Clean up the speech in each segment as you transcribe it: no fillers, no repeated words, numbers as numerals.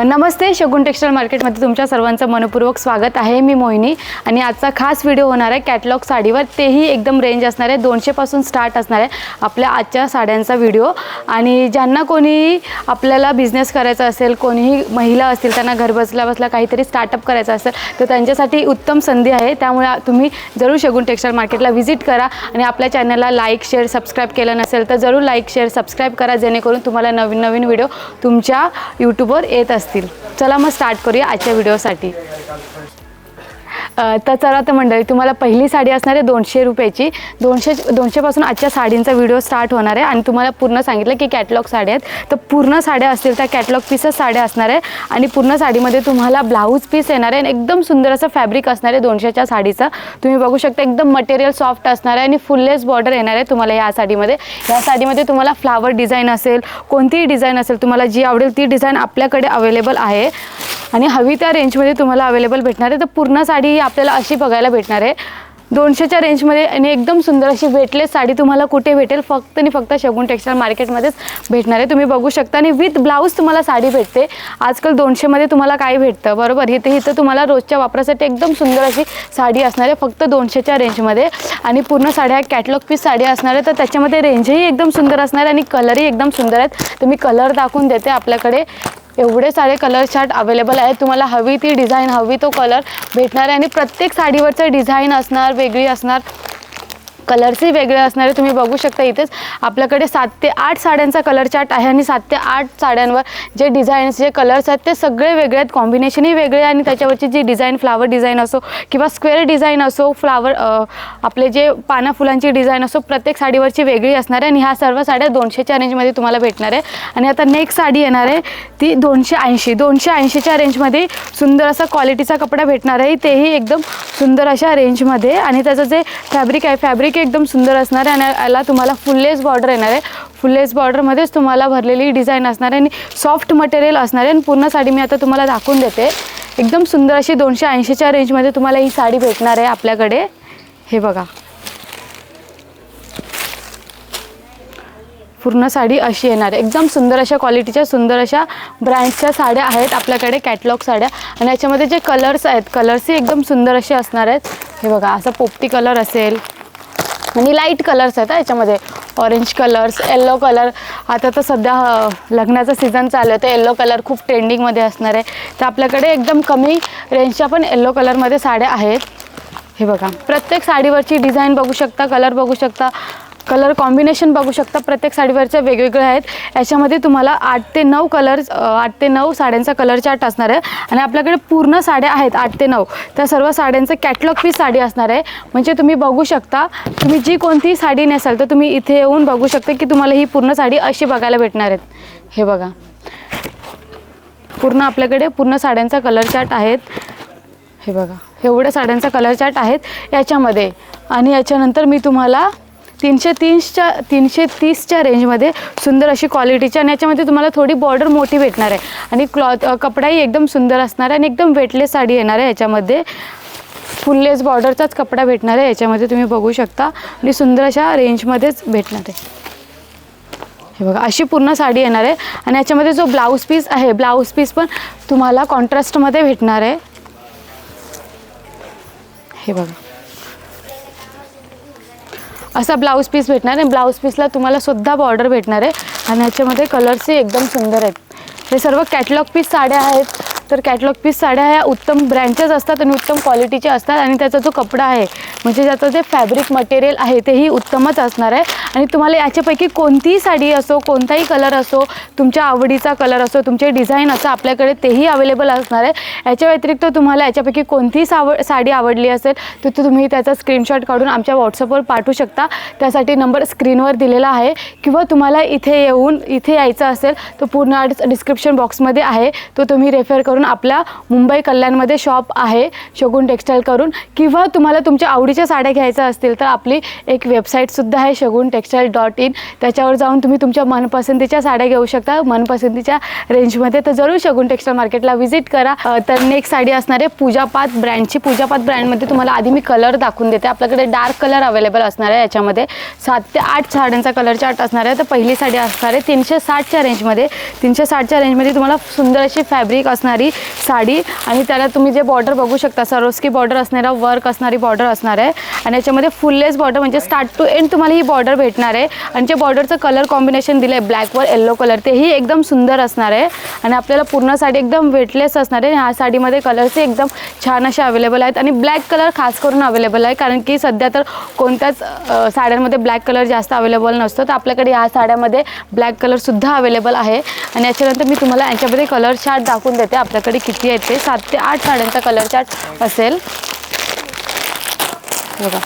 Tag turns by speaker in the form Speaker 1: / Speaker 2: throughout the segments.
Speaker 1: नमस्ते, शगुन textile मार्केटमध्ये तुमच्या सर्वांचं मनपूर्वक स्वागत आहे। मी मोहिनी आणि आजचा खास व्हिडिओ होणार आहे कॅटलॉग साडीवर, तेही एकदम रेंज असणार आहे, 200 पासून स्टार्ट असणार आहे आपल्या आजच्या साड्यांचा व्हिडिओ। आणि ज्यांना कोणी आपल्याला बिझनेस करायचा असेल, कोणीही महिला असतील त्यांना घर बसल्या बसल्या काहीतरी स्टार्टअप करायचं असेल तर त्यांच्यासाठी उत्तम संधी आहे। त्यामुळे तुम्ही जरूर शगुन टेक्सटाईल मार्केटला व्हिजिट करा आणि आपल्या चॅनलला लाईक शेअर सबस्क्राईब केलं नसेल तर जरूर लाईक शेअर सबस्क्राईब करा, जेणेकरून तुम्हाला नवीन नवीन व्हिडिओ तुमच्या यूट्यूबवर येत असतील। चला मग स्टार्ट करूया आजच्या व्हिडिओसाठी। तर चला तर मंडळी, तुम्हाला पहिली साडी असणार आहे 200 रुपयाची। 200 पासून आजच्या साडींचा व्हिडिओ स्टार्ट होणार आहे आणि तुम्हाला पूर्ण सांगितलं की कॅटलॉग साड्या आहेत, तर पूर्ण साड्या असतील त्या कॅटलॉग पीसच साड्या असणार आहे आणि पूर्ण साडीमध्ये तुम्हाला ब्लाऊज पीस येणार आहे आणि एकदम सुंदर असं फॅब्रिक असणार आहे 200च्या साडीचा। तुम्ही बघू शकता एकदम मटेरियल सॉफ्ट असणार आहे आणि फुललेस बॉर्डर येणार आहे तुम्हाला या साडीमध्ये। या साडीमध्ये तुम्हाला फ्लावर डिझाईन असेल, कोणतीही डिझाईन असेल, तुम्हाला जी आवडेल ती डिझाईन आपल्याकडे अवेलेबल आहे आणि हवी त्या रेंजमध्ये तुम्हाला अवेलेबल भेटणार आहे। तर पूर्ण साडी आपल्याला अशी बघायला भेटणार आहे 200च्या रेंजमध्ये आणि एकदम सुंदर अशी वेटलेस साडी तुम्हाला कुठे भेटेल, फक्त आणि फक्त शगुन टेक्सटाईल मार्केटमध्येच भेटणार आहे। तुम्ही बघू शकता आणि विथ ब्लाऊज तुम्हाला साडी भेटते। आजकाल 200मध्ये तुम्हाला काय भेटतं बरोबर, इथं तुम्हाला रोजच्या वापरासाठी एकदम सुंदर अशी साडी असणार आहे फक्त 200च्या रेंजमध्ये। आणि पूर्ण साड्या कॅटलॉग पीस साड्या असणार आहे, तर त्याच्यामध्ये रेंजही एकदम सुंदर असणार आहे आणि कलरही एकदम सुंदर आहेत। तर मी कलर दाखवून देते, आपल्याकडे एवढे सारे कलर चार्ट अवेलेबल आहेत, तुम्हाला हवी ती डिझाईन हवी तो कलर भेटणार आहे आणि प्रत्येक साडीवरचं डिझाईन असणार वेगळी असणार, कलर्सही वेगळे असणार आहे। तुम्ही बघू शकता इथेच आपल्याकडे 7 ते 8 साड्यांचा कलर चार्ट आहे आणि 7 ते 8 साड्यांवर जे डिझाईन्स जे कलर्स आहेत ते सगळे वेगळे आहेत, कॉम्बिनेशनही वेगळे आणि त्याच्यावरची जी डिझाईन फ्लावर डिझाईन असो किंवा स्क्वेअर डिझाईन असो, फ्लावर आपले जे पाना फुलांची डिझाईन असो, प्रत्येक साडीवरची वेगळी असणार आहे आणि ह्या सर्व साड्या 200च्या रेंजमध्ये तुम्हाला भेटणार आहे। आणि आता नेक्स्ट साडी येणार आहे ती 280च्या रेंजमध्ये सुंदर असा क्वालिटीचा कपडा भेटणार आहे, तेही एकदम सुंदर अशा रेंजमध्ये। आणि त्याचं जे फॅब्रिक आहे फॅब्रिक एकदम सुंदर असणार आहे आणि याला तुम्हाला फुललेस बॉर्डर येणार आहे, फुललेस बॉर्डरमध्येच तुम्हाला भरलेली डिझाईन असणार आहे आणि सॉफ्ट मटेरियल असणार आहे। आणि पूर्ण साडी मी आता तुम्हाला दाखवून देते, एकदम सुंदर अशी 280च्या रेंजमध्ये तुम्हाला ही साडी भेटणार आहे आपल्याकडे। हे बघा, पूर्ण साडी अशी येणार आहे, एकदम सुंदर अशा क्वालिटीच्या सुंदर अशा ब्रँडच्या साड्या आहेत आपल्याकडे, कॅटलॉग साड्या। आणि याच्यामध्ये जे कलर्स आहेत कलर्सही एकदम सुंदर असे असणार आहेत। हे बघा, असा पोपटी कलर असेल आणि लाईट कलर्स आहेत याच्यामध्ये, ऑरेंज कलर्स, येल्लो कलर। आता तर सध्या लग्नाचा सीझन चालू आहे तर येल्लो कलर खूप ट्रेंडिंगमध्ये असणार आहे, तर आपल्याकडे एकदम कमी रेंजच्या पण येल्लो कलरमध्ये साड्या आहेत। हे बघा, प्रत्येक साडीवरची डिझाईन बघू शकता, कलर बघू शकता, कलर कॉम्बिनेशन बघू शकता, प्रत्येक साडीवरचे वेगवेगळे आहेत। याच्यामध्ये तुम्हाला 8 ते 9 साड्यांचा कलर चार्ट असणार आहे आणि आपल्याकडे पूर्ण साड्या आहेत 8 ते 9, त्या सर्व साड्यांचं कॅटलॉग पीस साडी असणार आहे। म्हणजे तुम्ही बघू शकता, तुम्ही जी कोणतीही साडी नेसाल तर तुम्ही इथे येऊन बघू शकता की तुम्हाला ही पूर्ण साडी अशी बघायला भेटणार आहेत। हे बघा, पूर्ण आपल्याकडे पूर्ण साड्यांचा कलर चार्ट आहेत। हे बघा, एवढ्या साड्यांचा कलर चार्ट आहेत याच्यामध्ये। आणि याच्यानंतर मी तुम्हाला 330च्या रेंजमध्ये सुंदर अशी क्वालिटीच्या आणि याच्यामध्ये तुम्हाला थोडी बॉर्डर मोठी भेटणार आहे आणि कपडाही एकदम सुंदर असणार आहे आणि एकदम वेटलेस साडी येणार आहे। याच्यामध्ये फुललेस बॉर्डरचाच कपडा भेटणार आहे याच्यामध्ये, तुम्ही बघू शकता आणि सुंदर अशा रेंजमध्येच भेटणार आहे। हे बघा, अशी पूर्ण साडी येणार आहे आणि याच्यामध्ये जो ब्लाऊज पीस आहे, ब्लाऊज पीस पण तुम्हाला कॉन्ट्रास्टमध्ये भेटणार आहे। हे बघा, असा ब्लाऊज पीस भेटणार आहे, ब्लाऊज पीसला तुम्हाला सुद्धा बॉर्डर भेटणार आहे आणि याच्यामध्ये कलर्सही एकदम सुंदर आहेत। हे सर्व कॅटलॉग पीस साड्या आहेत, तर कॅटलॉग पीस साड्या ह्या उत्तम ब्रँडच्याच असतात आणि उत्तम क्वालिटीच्या असतात आणि त्याचा जो कपडा आहे म्हणजे त्याचं जे फॅब्रिक मटेरियल आहे तेही उत्तमच असणार आहे। आणि तुम्हाला याच्यापैकी कोणतीही साडी असो, कोणताही कलर असो, तुमच्या आवडीचा कलर असो, तुमचे डिझाईन असं आपल्याकडे तेही अवेलेबल असणार आहे। याच्या व्यतिरिक्त तुम्हाला याच्यापैकी कोणतीही साडी आवडली असेल तर तुम्ही त्याचा स्क्रीनशॉट काढून आमच्या व्हॉट्सअपवर पाठवू शकता, त्यासाठी नंबर स्क्रीनवर दिलेला आहे। किंवा तुम्हाला इथे यायचं असेल तर पूर्ण डिस्क्रिप्शन बॉक्समध्ये आहे, तो तुम्ही रेफर करून करून आपल्या मुंबई कल्याणमध्ये शॉप आहे शगुन टेक्स्टाईल करून, किंवा तुम्हाला तुमच्या आवडीच्या साड्या घ्यायच्या असतील तर आपली एक वेबसाईटसुद्धा आहे shaguntextile.in. त्याच्यावर जाऊन तुम्ही तुमच्या मनपसंतीच्या साड्या घेऊ शकता मनपसंतीच्या रेंजमध्ये. तर जरूर शगुन टेक्स्टाईल मार्केटला व्हिजिट करा. तर नेक्स्ट साडी असणार आहे पूजापात ब्रँडची. पूजापात ब्रँडमध्ये तुम्हाला आधी मी कलर दाखवून देते. आपल्याकडे डार्क कलर अवेलेबल असणार आहे. याच्यामध्ये 7 ते 8 साड्यांचा कलर चार्ट असणार आहे. तर पहिली साडी असणार आहे 360च्या रेंजमध्ये. 360च्या रेंजमध्ये तुम्हाला सुंदर अशी फॅब्रिक असणारी साडी, आणि त्याला तुम्ही जे बॉर्डर बघू शकता सरोस्की बॉर्डर असणारा वर्क असणारी बॉर्डर असणार आहे. आणि याच्यामध्ये फुललेस बॉर्डर म्हणजे स्टार्ट टू एंड तुम्हाला ही बॉर्डर भेटणार आहे. आणि जे बॉर्डरचं कलर कॉम्बिनेशन दिलं आहे ब्लॅकवर येलो कलर, तेही एकदम सुंदर असणार आहे. आणि आपल्याला पूर्ण साडी एकदम वेटलेस असणार आहे. ह्या साडीमध्ये कलर्सही एकदम छान असे अवेलेबल आहेत. आणि ब्लॅक कलर खास करून अवेलेबल आहे, कारण की सध्या तर कोणत्याच साड्यांमध्ये ब्लॅक कलर जास्त अवेलेबल नसतो. तर आपल्याकडे ह्या साड्यामध्ये ब्लॅक कलरसुद्धा अवेलेबल आहे. आणि याच्यानंतर मी तुम्हाला यांच्यामध्ये कलर चार्ट दाखवून देते. आपल्याकडे किती आहेत ते 7 ते 8 साड्यांचा कलर चार्ट असेल. बघा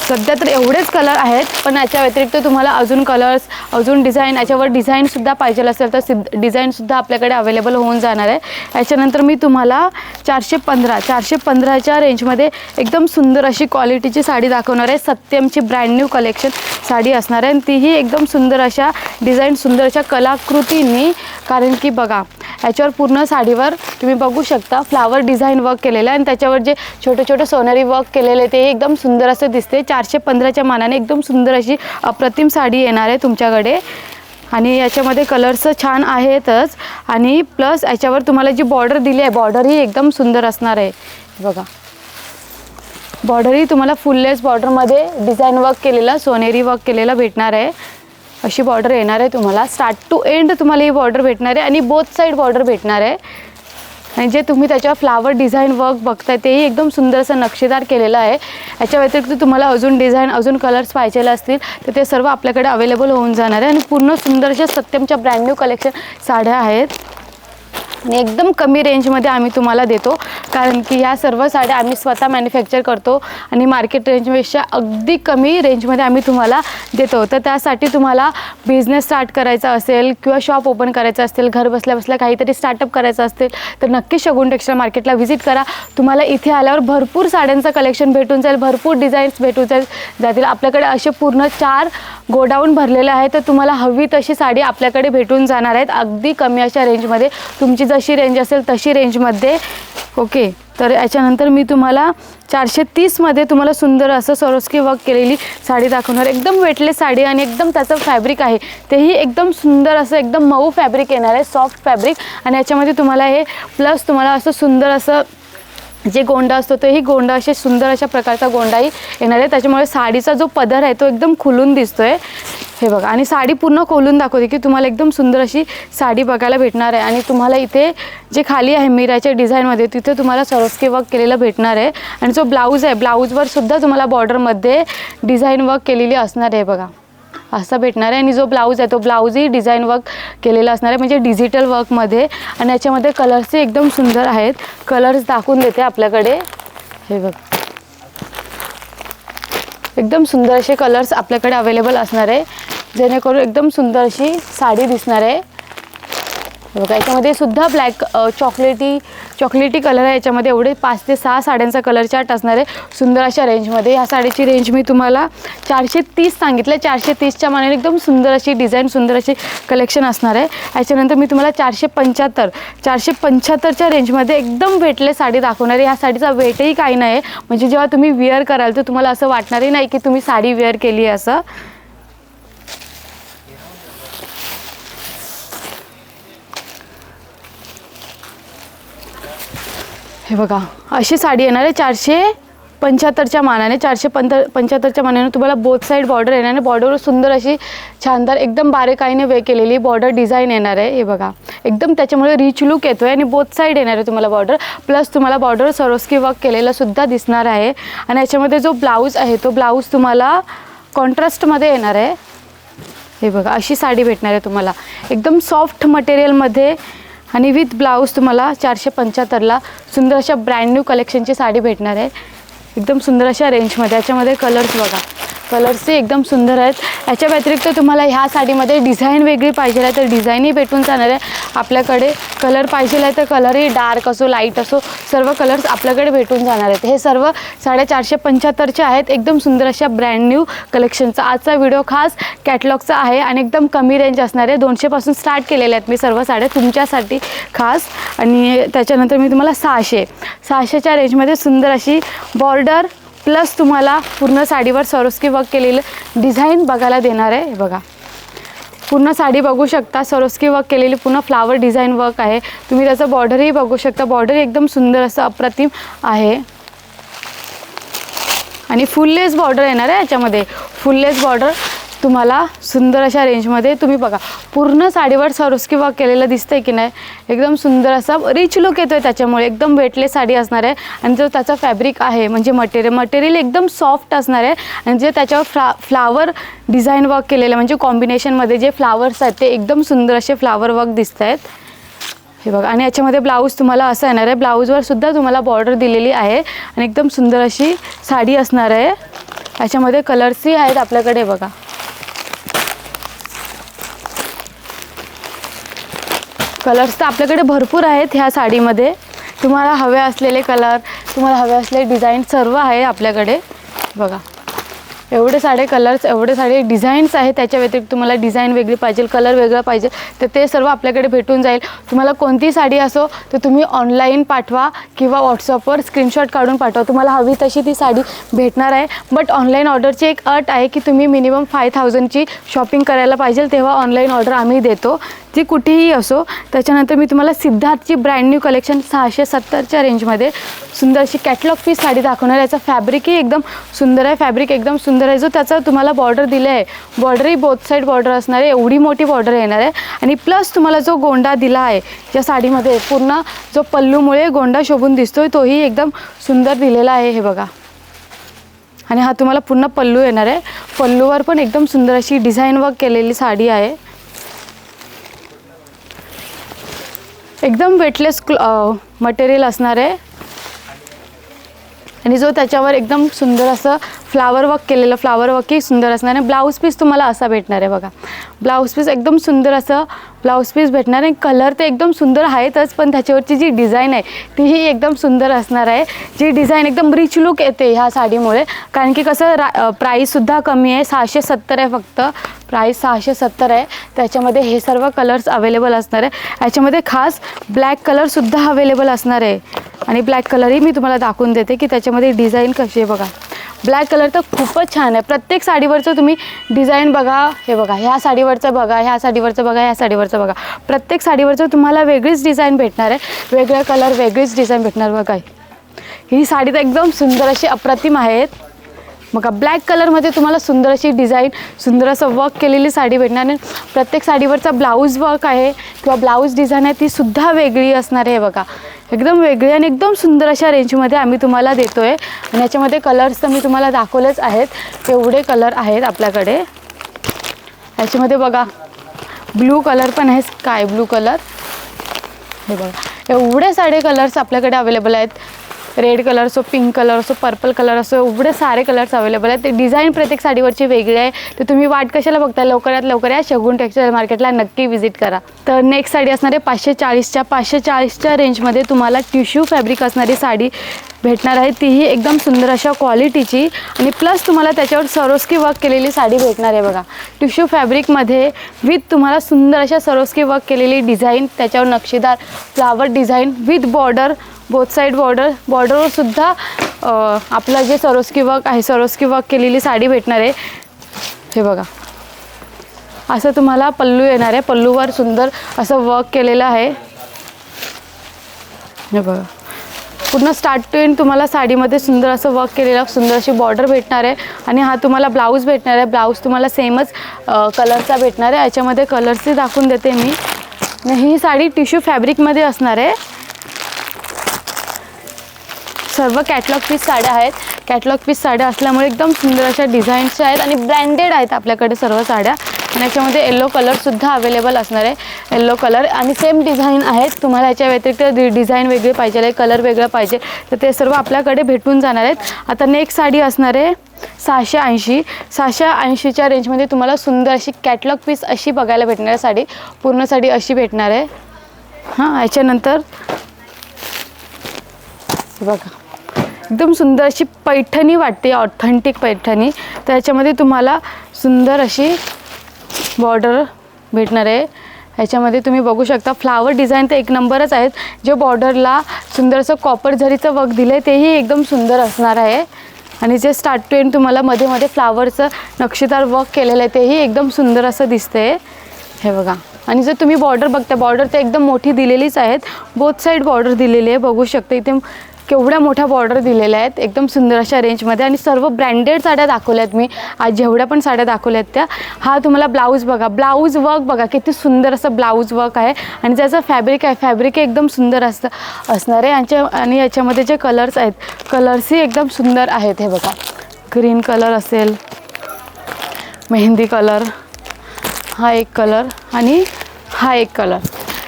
Speaker 1: सध्या तर एवढेच कलर आहेत, पण याच्या व्यतिरिक्त तुम्हाला अजून कलर्स अजून डिझाईन याच्यावर डिझाईनसुद्धा पाहिजे असेल तर डिझाईनसुद्धा आपल्याकडे अवेलेबल होऊन जाणार आहे. याच्यानंतर मी तुम्हाला 415च्या रेंजमध्ये एकदम सुंदर अशी क्वालिटीची साडी दाखवणार आहे. सत्यमची ब्रँड न्यू कलेक्शन साडी असणार आहे. आणि तीही एकदम सुंदर अशा डिझाईन सुंदर अशा कलाकृतींनी, कारण की बघा याच्यावर पूर्ण साडीवर तुम्ही बघू शकता फ्लावर डिझाईन वर्क केलेलं आहे. आणि त्याच्यावर जे छोटे छोटे सोनेरी वर्क केलेले ते एकदम सुंदर असं दिसते. 415च्या मानाने एकदम सुंदर अशी अप्रतिम साडी येणार आहे तुमच्याकडे. आणि याच्यामध्ये कलर्स छान आहेतच, आणि प्लस याच्यावर तुम्हाला जी बॉर्डर दिली आहे बॉर्डरही एकदम सुंदर असणार आहे. बघा बॉर्डरही तुम्हाला फुललेस बॉर्डरमध्ये डिझाईन वर्क केलेला सोनेरी वर्क केलेला भेटणार आहे. अशी बॉर्डर येणार आहे तुम्हाला. स्टार्ट टू एंड तुम्हाला ही बॉर्डर भेटणार आहे. आणि बोथ साईड बॉर्डर भेटणार आहे. आणि जे तुम्ही त्याच्यावर फ्लावर डिझाईन वर्क बघताय तेही एकदम सुंदर असं नक्षीदार केलेलं आहे. याच्या व्यतिरिक्त तुम्हाला अजून डिझाईन अजून कलर्स पाहिजे असतील तर ते सर्व आपल्याकडे अवेलेबल होऊन जाणार आहे. आणि पूर्ण सुंदर अशा सत्यमच्या ब्रँड न्यू कलेक्शन साड्या आहेत. आणि एकदम कमी रेंजमध्ये आम्ही तुम्हाला देतो, कारण की ह्या सर्व साड्या आम्ही स्वतः मॅन्युफॅक्चर करतो आणि मार्केट रेंजपेक्षा अगदी कमी रेंजमध्ये आम्ही तुम्हाला देतो. तर त्यासाठी तुम्हाला बिझनेस स्टार्ट करायचा असेल किंवा शॉप ओपन करायचं असेल, घर बसल्या बसल्या काहीतरी स्टार्टअप करायचं असेल तर नक्की शगुन टेक्स्टाईल मार्केटला व्हिजिट करा. तुम्हाला इथे आल्यावर भरपूर साड्यांचं कलेक्शन भेटून जाईल, भरपूर डिझाईन्स भेटून जातील. आपल्याकडे असे पूर्ण 4 गोडाऊन भरलेले आहे. तर तुम्हाला हवी तशी साडी आपल्याकडे भेटून जाणार आहेत अगदी कमी अशा रेंजमध्ये. तुमची जशी रेंज असेल तशी रेंजमध्ये. ओके, तर याच्यानंतर मी तुम्हाला 430मध्ये तुम्हाला सुंदर असं सरोस्की वर्क केलेली साडी दाखवणार. एकदम वेटलेस साडी आणि एकदम त्याचं फॅब्रिक आहे तेही एकदम सुंदर असं एकदम मऊ फॅब्रिक येणार आहे, सॉफ्ट फॅब्रिक. आणि याच्यामध्ये तुम्हाला हे प्लस तुम्हाला असं सुंदर असं जे गोंडा असतो तोही गोंडा असे सुंदर अशा प्रकारचा गोंडाही येणार आहे. त्याच्यामुळे साडीचा जो पदर आहे तो एकदम खुलून दिसतोय. हे बघा, आणि साडी पूर्ण खोलून दाखवते की तुम्हाला एकदम सुंदर अशी साडी बघायला भेटणार आहे. आणि तुम्हाला इथे जे खाली आहे मीराच्या डिझाईनमध्ये तिथे तुम्हाला सरोस्की वर्क केलेलं भेटणार आहे. आणि जो ब्लाऊज आहे ब्लाऊजवर सुद्धा तुम्हाला बॉर्डरमध्ये डिझाईन वर्क केलेली असणार आहे. बघा असं भेटणार आहे. आणि जो ब्लाऊज आहे तो ब्लाऊजही डिझाईन वर्क केलेला असणार आहे, म्हणजे डिजिटल वर्कमध्ये. आणि याच्यामध्ये कलर्सही एकदम सुंदर आहेत. कलर्स दाखवून देते आपल्याकडे. हे बघ एकदम सुंदर असे कलर्स आपल्याकडे अवेलेबल असणार आहे, जेणेकरून एकदम सुंदर अशी साडी दिसणार आहे. बघा याच्यामध्ये सुद्धा ब्लॅक चॉकलेटी कलर आहे. याच्यामध्ये एवढे 5 ते 6 साड्यांचा कलर चार्ट असणार आहे सुंदर अशा रेंजमध्ये. ह्या साडीची रेंज मी तुम्हाला 430 सांगितलं. 430च्या मानाने एकदम सुंदर अशी डिझाईन सुंदर अशी कलेक्शन असणार आहे. याच्यानंतर मी तुम्हाला 475च्या रेंजमध्ये एकदम वेटलेस साडी दाखवणार आहे. ह्या साडीचा वेटही काही नाही आहे, म्हणजे जेव्हा तुम्ही वेअर कराल तर तुम्हाला असं वाटणारही नाही की तुम्ही साडी वेअर केली आहे असं. हे बघा अशी साडी येणार आहे 475च्या मानाने. 475च्या मानाने तुम्हाला बोथ साईड बॉर्डर येणार आहे. बॉर्डरवर सुंदर अशी छानदार एकदम बारीकाईने वे केलेली बॉर्डर डिझाईन येणार आहे. हे बघा एकदम त्याच्यामुळे रिच लुक येतो आहे. आणि बोथ साईड येणार आहे तुम्हाला बॉर्डर, प्लस तुम्हाला बॉर्डर सरोस्की वर्क केलेलं सुद्धा दिसणार आहे. आणि याच्यामध्ये जो ब्लाऊज आहे तो ब्लाऊज तुम्हाला कॉन्ट्रास्टमध्ये येणार आहे. हे बघा अशी साडी भेटणार आहे तुम्हाला एकदम सॉफ्ट मटेरियलमध्ये. आणि विथ ब्लाऊज तुम्हाला 475ला सुंदर अशा ब्रँड न्यू कलेक्शनची साडी भेटणार आहे एकदम सुंदर अशा रेंजमध्ये. याच्यामध्ये कलर्स बघा कलर्सही एकदम सुंदर आहेत. याच्या व्यतिरिक्त तुम्हाला ह्या साडीमध्ये डिझाईन वेगळी पाहिजे आहे तर डिझाईनही भेटून जाणार आहे आपल्याकडे. कलर पाहिजे आहे तर कलरही डार्क असो लाईट असो सर्व कलर्स आपल्याकडे भेटून जाणार आहेत. हे सर्व 475चे आहेत. एकदम सुंदर अशा ब्रँड न्यू कलेक्शनचा आजचा व्हिडिओ खास कॅटलॉगचा आहे आणि एकदम कमी रेंज असणार आहे. 200पासून स्टार्ट केलेल्या आहेत मी सर्व साड्या तुमच्यासाठी खास. आणि त्याच्यानंतर मी तुम्हाला 600च्या रेंजमध्ये सुंदर अशी बॉर्डर प्लस तुम्हाला पूर्ण साडीवर सरोस्की वर्क केलेलं डिझाईन बघायला देणार आहे. हे बघा पूर्ण साडी बघू शकता. सरोस्की वर्क केलेली पूर्ण फ्लावर डिझाईन वर्क आहे. तुम्ही त्याचं बॉर्डरही बघू शकता. बॉर्डर एकदम सुंदर असं अप्रतिम आहे आणि फुललेस बॉर्डर येणार आहे याच्यामध्ये. फुललेस बॉर्डर तुम्हाला सुंदर अशा रेंजमध्ये तुम्ही बघा पूर्ण साडीवर सरोस्की वर्क केलेलं दिसतंय की नाही. एकदम सुंदर असा रिच लुक येतोय त्याच्यामुळे. एकदम वेटलेस साडी असणार आहे आणि जो त्याचा फॅब्रिक आहे म्हणजे मटेरियल एकदम सॉफ्ट असणार आहे आणि जे त्याच्यावर फ्लावर डिझाईन वर्क केलेलं म्हणजे कॉम्बिनेशनमध्ये जे फ्लावर्स आहेत ते एकदम सुंदर असे फ्लावर वर्क दिसत आहेत. हे बघा आणि याच्यामध्ये ब्लाऊज तुम्हाला असं येणार आहे. ब्लाऊजवर सुद्धा तुम्हाला बॉर्डर दिलेली आहे आणि एकदम सुंदर अशी साडी असणार आहे. याच्यामध्ये कलर्सही आहेत आपल्याकडे. बघा कलर्स तर आपल्याकडे भरपूर आहेत ह्या साडीमध्ये. तुम्हाला हवे असलेले कलर तुम्हाला हवे असलेले डिझाईन सर्व आहे आपल्याकडे. बघा एवढे सारे कलर्स एवढे सारे डिझाईन्स आहेत. त्याच्या व्यतिरिक्त तुम्हाला डिझाईन वेगळी पाहिजे कलर वेगळा पाहिजे तर ते सर्व आपल्याकडे भेटून जाईल. तुम्हाला कोणती साडी असो तर तुम्ही ऑनलाईन पाठवा किंवा व्हॉट्सअपवर स्क्रीनशॉट काढून पाठवा. तुम्हाला हवी तशी ती साडी भेटणार आहे. बट ऑनलाईन ऑर्डरची एक अट आहे की तुम्ही मिनिमम 5000ची शॉपिंग करायला पाहिजे तेव्हा ऑनलाईन ऑर्डर आम्ही देतो ती कुठेही असो. त्याच्यानंतर मी तुम्हाला सिद्धार्थची ब्रँड न्यू कलेक्शन 670च्या रेंजमध्ये सुंदर अशी कॅटलॉग पीस साडी दाखवणार. याचा फॅब्रिकही एकदम सुंदर आहे. फॅब्रिक एकदम सुंदर आहे. जो त्याचा तुम्हाला बॉर्डर दिलं आहे बॉर्डरही बोथ साईड बॉर्डर असणार आहे. एवढी मोठी बॉर्डर येणार आहे आणि प्लस तुम्हाला जो गोंडा दिला आहे या साडीमध्ये पूर्ण जो पल्लूमुळे गोंडा शोभून दिसतोय तोही एकदम सुंदर दिलेला आहे. हे बघा आणि हा तुम्हाला पूर्ण पल्लू येणार आहे. पल्लूवर पण एकदम सुंदर अशी डिझाईन वर्क केलेली साडी आहे. एकदम वेटलेस मटेरियल असणार आहे आणि जो त्याच्यावर एकदम सुंदर असं फ्लावर वर्क केलेलं फ्लावर वर्कही सुंदर असणार आहे. ब्लाऊज पीस तुम्हाला असा भेटणार आहे. बघा ब्लाऊज पीस एकदम सुंदर असं ब्लाऊज पीस भेटणार आहे. कलर ते एकदम सुंदर आहेतच पण त्याच्यावरची जी डिझाईन आहे तीही एकदम सुंदर असणार आहे. जी डिझाईन एकदम रिच लुक येते ह्या साडीमुळे. कारण की कसं प्राईससुद्धा कमी आहे. 670 आहे फक्त. प्राईस 670 आहे. त्याच्यामध्ये हे सर्व कलर्स अवेलेबल असणार आहे. याच्यामध्ये खास ब्लॅक कलरसुद्धा अवेलेबल असणार आहे आणि ब्लॅक कलरही मी तुम्हाला दाखवून देते की त्याच्यामध्ये डिझाईन कशी आहे. बघा ब्लॅक कलर तर खूपच छान आहे. प्रत्येक साडीवरचं तुम्ही डिझाईन बघा. हे बघा ह्या साडीवरचं बघा ह्या साडीवरचं बघा ह्या साडीवरचं बघा. प्रत्येक साडीवरचं तुम्हाला वेगळीच डिझाईन भेटणार आहे. वेगळ्या कलर वेगळीच डिझाईन भेटणार. बघा ही साडी तर एकदम सुंदर अशी अप्रतिम आहेत. बघा ब्लॅक कलरमध्ये तुम्हाला सुंदर अशी डिझाईन सुंदर असं वर्क केलेली साडी भेटणार आहे. प्रत्येक साडीवरचा ब्लाऊज वर्क आहे किंवा ब्लाऊज डिझाईन आहे ती सुद्धा वेगळी असणार आहे. बघा एकदम वेगळी आणि एकदम सुंदर अशा रेंजमध्ये आम्ही तुम्हाला देतो आहे आणि याच्यामध्ये कलर्स तर मी तुम्हाला दाखवलेच आहेत. एवढे कलर आहेत आपल्याकडे. याच्यामध्ये बघा ब्लू कलर पण आहे स्काय ब्लू कलर. हे बघा एवढे सारे कलर्स आपल्याकडे अवेलेबल आहेत. रेड कलर असो पिंक कलर असो पर्पल कलर असो एवढे सारे कलर्स अवेलेबल आहेत. ते डिझाईन प्रत्येक साडीवरची वेगळी आहे. तर तुम्ही वाट कशाला बघताय लवकरात लवकर या शगुन टेक्सटाईल मार्केटला नक्की व्हिजिट करा. तर नेक्स्ट साडी असणार आहे 540च्या रेंजमध्ये तुम्हाला टिश्यू फॅब्रिक असणारी साडी भेटणार आहे. तीही एकदम सुंदर अशा क्वालिटीची आणि प्लस तुम्हाला त्याच्यावर सरोस्की वर्क केलेली साडी भेटणार आहे. बघा टिश्यू फॅब्रिकमध्ये विथ तुम्हाला सुंदर अशा सरोस्की वर्क केलेली डिझाईन त्याच्यावर नक्षीदार flower design with border both side बॉर्डरवर सुद्धा आपलं जे सरोस्की वर्क आहे सरोस्की वर्क केलेली साडी भेटणार आहे. हे बघा असं तुम्हाला पल्लू येणार आहे. पल्लूवर सुंदर असं वर्क केलेलं आहे. हे बघा पूर्ण स्टार्ट टू एंड तुम्हाला साडीमध्ये सुंदर असं वर्क केलेलं सुंदर अशी बॉर्डर भेटणार आहे आणि हा तुम्हाला ब्लाऊज भेटणार आहे. ब्लाऊज तुम्हाला सेमच कलरचा भेटणार आहे. याच्यामध्ये कलर्सही दाखवून देते मी. ही साडी टिश्यू फॅब्रिकमध्ये असणार आहे. सर्व कॅटलॉग पीस साड्या आहेत. कॅटलॉग पीस साड्या असल्यामुळे एकदम सुंदर अशा डिझाईन्सच्या आहेत आणि ब्रँडेड आहेत आपल्याकडे सर्व साड्या. आणि याच्यामध्ये येलो कलरसुद्धा अवेलेबल असणार आहे, येलो कलर आणि सेम डिझाईन आहेत. तुम्हाला याच्या व्यतिरिक्त डिझाईन वेगळी पाहिजे आहे, कलर वेगळं पाहिजे तर ते सर्व आपल्याकडे भेटून जाणार आहेत. आता नेक्स्ट साडी असणार आहे 680. 680च्या रेंजमध्ये तुम्हाला सुंदर अशी कॅटलॉग पीस अशी बघायला भेटणार आहे. साडी पूर्ण साडी अशी भेटणार आहे. हां, याच्यानंतर बघा एकदम सुंदर अशी पैठणी वाटते, ऑथेंटिक पैठणी. तर याच्यामध्ये तुम्हाला सुंदर अशी बॉर्डर भेटणार आहे. ह्याच्यामध्ये तुम्ही बघू शकता फ्लावर डिझाईन तर एक नंबरच आहेत. जे बॉर्डरला सुंदरसं कॉपर झरीचं वर्क दिलं आहे तेही एकदम सुंदर असणार आहे. आणि जे स्टार्ट टू एंड तुम्हाला मध्ये मध्ये फ्लावरचं नक्षीदार वर्क केलेलं आहे तेही एकदम सुंदर असं दिसतंय. हे बघा. आणि जर तुम्ही बॉर्डर बघता, बॉर्डर तर एकदम मोठी दिलेलीच आहेत. बोथ साईड बॉर्डर दिलेली आहे, बघू शकता इथे केवढ्या मोठ्या बॉर्डर दिलेल्या आहेत एकदम सुंदर अशा रेंजमध्ये. आणि सर्व ब्रँडेड साड्या दाखवल्यात मी आज, जेवढ्या पण साड्या दाखवल्यात त्या. हा तुम्हाला ब्लाऊज बघा, ब्लाऊज वर्क बघा किती सुंदर असं ब्लाऊज वर्क आहे. आणि ज्याचं फॅब्रिक आहे, फॅब्रिक एकदम सुंदर असणार आहे. आणि याच्यामध्ये जे कलर्स आहेत, कलर्सही एकदम सुंदर आहेत. हे बघा, ग्रीन कलर असेल, मेहंदी कलर, हा एक कलर आणि हा एक कलर.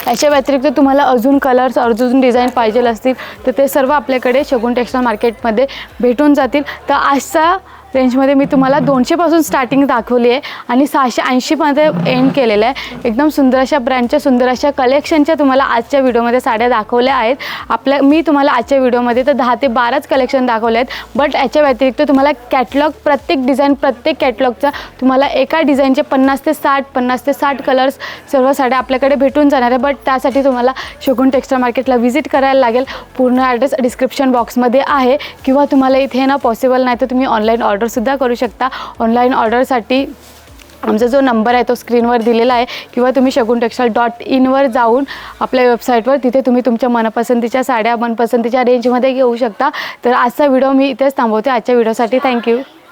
Speaker 1: याच्या व्यतिरिक्त तुम्हाला अजून कलर्स, अजून डिझाईन पाहिजे असतील तर ते सर्व आपल्याकडे शगुन टेक्सटाईल मार्केटमध्ये भेटून जातील. तर आजच्या रेंजमध्ये मी तुम्हाला 200पासून स्टार्टिंग दाखवली आहे आणि 680मध्ये एंड केलेलं आहे. एकदम सुंदर अशा ब्रँडच्या, सुंदर अशा कलेक्शनच्या तुम्हाला आजच्या व्हिडिओमध्ये साड्या दाखवल्या आहेत. मी तुम्हाला आजच्या व्हिडिओमध्ये तर 10 ते 12च कलेक्शन दाखवले आहेत. बट याच्या व्यतिरिक्त तुम्हाला कॅटलॉग, प्रत्येक डिझाईन, प्रत्येक कॅटलॉगचा तुम्हाला एका डिझाईनचे 50 ते 60 कलर्स सर्व साड्या आपल्याकडे भेटून जाणार आहे. बट त्यासाठी तुम्हाला शगुन टेक्सटाईल मार्केटला व्हिजिट करायला लागेल. पूर्ण ॲड्रेस डिस्क्रिप्शन बॉक्समध्ये आहे. किंवा तुम्हाला इथे ना पॉसिबल नाही तर तुम्ही ऑनलाईन ऑर्डरसुद्धा करू शकता. ऑनलाईन ऑर्डरसाठी आमचा जो नंबर आहे तो स्क्रीनवर दिलेला आहे. किंवा तुम्ही shagunTextile.in वर जाऊन आपल्या वेबसाईटवर तिथे तुम्ही तुमच्या मनपसंतीच्या साड्या मनपसंतीच्या रेंजमध्ये घेऊ शकता. तर आजचा व्हिडिओ मी इथेच थांबवते. आजच्या व्हिडिओसाठी थँक्यू.